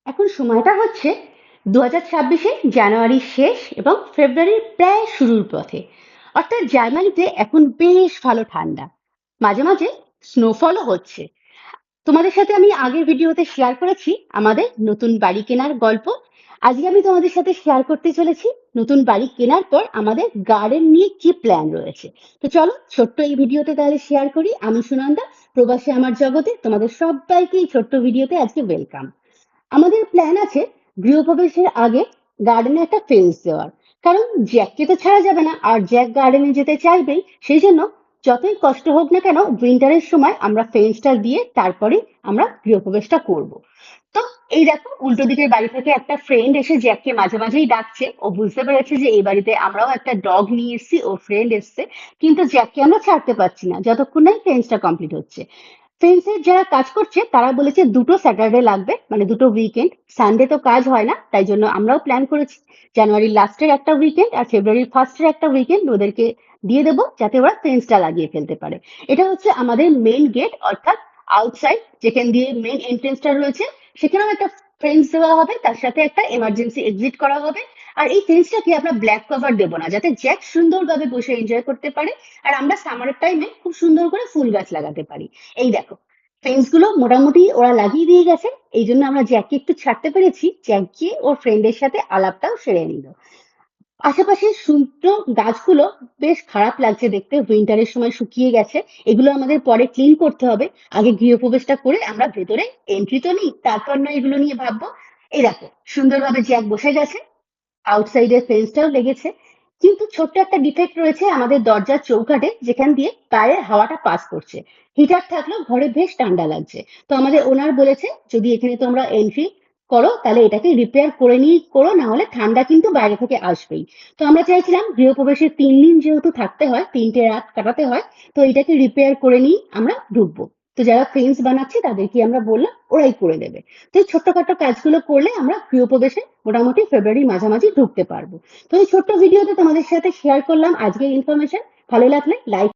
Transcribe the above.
এখন সময়টা হচ্ছে 2026-এ জানুয়ারির শেষ এবং ফেব্রুয়ারির প্রায় শুরুর পথে। অর্থাৎ জার্মানিতে এখন বেশ ভালো ঠান্ডা, মাঝে মাঝে স্নোফলও হচ্ছে। তোমাদের সাথে আমি আগের ভিডিওতে শেয়ার করেছি আমাদের নতুন বাড়ি কেনার গল্প। আজকে আমি তোমাদের সাথে শেয়ার করতে চলেছি নতুন বাড়ি কেনার পর আমাদের গার্ডেন নিয়ে কি প্ল্যান রয়েছে। তো চলো ছোট্ট এই ভিডিওতে তাহলে শেয়ার করি। আমি সুনন্দা, প্রবাসী আমার জগতে তোমাদের সবাইকে এই ছোট্ট ভিডিওতে আজকে ওয়েলকাম। আমাদের প্ল্যান আছে গৃহপ্রবেশের আগে গার্ডেনে একটা ফেন্স দেওয়ার। কারণ জ্যাককে তো ছাড়া যাবে না, আর জ্যাক গার্ডেনে যেতে চাইবেই। সেই জন্য যতই কষ্ট হোক না কেন উইন্টারের সময় আমরা ফেন্সটা দিয়ে তারপরে আমরা গৃহপ্রবেশটা করব। তো এই দেখো উল্টো দিকের বাড়ি থেকে একটা ফ্রেন্ড এসে জ্যাককে মাঝে মাঝেই ডাকছে। ও বুঝতে পেরেছে যে এই বাড়িতে আমরাও একটা ডগ নিয়ে এসেছি, ও ফ্রেন্ড এসছে। কিন্তু জ্যাককে আমরা ছাড়তে পারছি না যতক্ষণ না ফেন্সটা কমপ্লিট হচ্ছে। ফেন্সের যারা কাজ করছে তারা বলেছে দুটো স্যাটারডে লাগবে, মানে দুটো উইকেন্ড। সানডে তো কাজ হয় না, তাই জন্য আমরাও প্ল্যান করেছি জানুয়ারির লাস্টের একটা উইকেন্ড আর ফেব্রুয়ারির ফার্স্টের একটা উইকেন্ড ওদেরকে দিয়ে দেবো, যাতে ওরা ফেন্সটা লাগিয়ে ফেলতে পারে। এটা হচ্ছে আমাদের মেইন গেট, অর্থাৎ আউটসাইড যেখান দিয়ে মেইন এন্ট্রেন্সটা রয়েছে। সেখানেও একটা ফেন্স দেওয়া হবে, তার সাথে একটা এমার্জেন্সি এক্সিট করা হবে। আর এই ফেন্সটাকে আমরা ব্ল্যাক কভার দেবো না, যাতে জ্যাক সুন্দরভাবে বসে এনজয় করতে পারে আর আমরা সামারের টাইমে খুব সুন্দর করে ফুল গাছ লাগাতে পারি। এই দেখো ফেন্স গুলো মোটামুটি ওরা লাগিয়ে দিয়ে গেছে। এই জন্য আমরা জ্যাককে একটু ছাড়তে পেরেছি, জ্যাক গিয়ে ওর ফ্রেন্ডের সাথে আলাপটাও সেরে নিল। আশেপাশে শুকনো গাছগুলো বেশ খারাপ লাগছে দেখতে, উইন্টারের সময় শুকিয়ে গেছে। এগুলো আমাদের পরে ক্লিন করতে হবে। আগে গৃহপ্রবেশটা করে আমরা ভেতরে এন্ট্রি তো নিই, তারপর না এগুলো নিয়ে ভাববো। এই দেখো সুন্দরভাবে জ্যাক বসে গেছে, আউটসাইডের ফেন্সটাও লেগেছে। কিন্তু ছোট্ট একটা ডিফেক্ট রয়েছে আমাদের দরজার চৌকাঠে, যেখান দিয়ে বাইরের হাওয়াটা পাস করছে। হিটার থাকলেও ঘরে বেশ ঠান্ডা লাগছে। তো আমাদের ওনার বলেছে যদি এখানে তোমরা এন্ট্রি করো তাহলে এটাকে রিপেয়ার করে নিয়ে করো, না হলে ঠান্ডা কিন্তু বাইরে থেকে আসবেই। তো আমরা চাইছিলাম গৃহপ্রবেশের 3 দিন যেহেতু থাকতে হয়, 3টে রাত কাটাতে হয়, তো এটাকে রিপেয়ার করে নিয়ে আমরা ঢুকবো। তো যারা ফেন্স বানাচ্ছে তাদেরকে আমরা বললাম, ওরাই করে দেবে। তো এই ছোট্টখাট্ট কাজগুলো করলে আমরা গৃহপ্রবেশে মোটামুটি ফেব্রুয়ারির মাঝামাঝি ঢুকতে পারবো। তো এই ছোট্ট ভিডিওতে তোমাদের সাথে শেয়ার করলাম আজকের ইনফরমেশন। ভালো লাগলে লাইক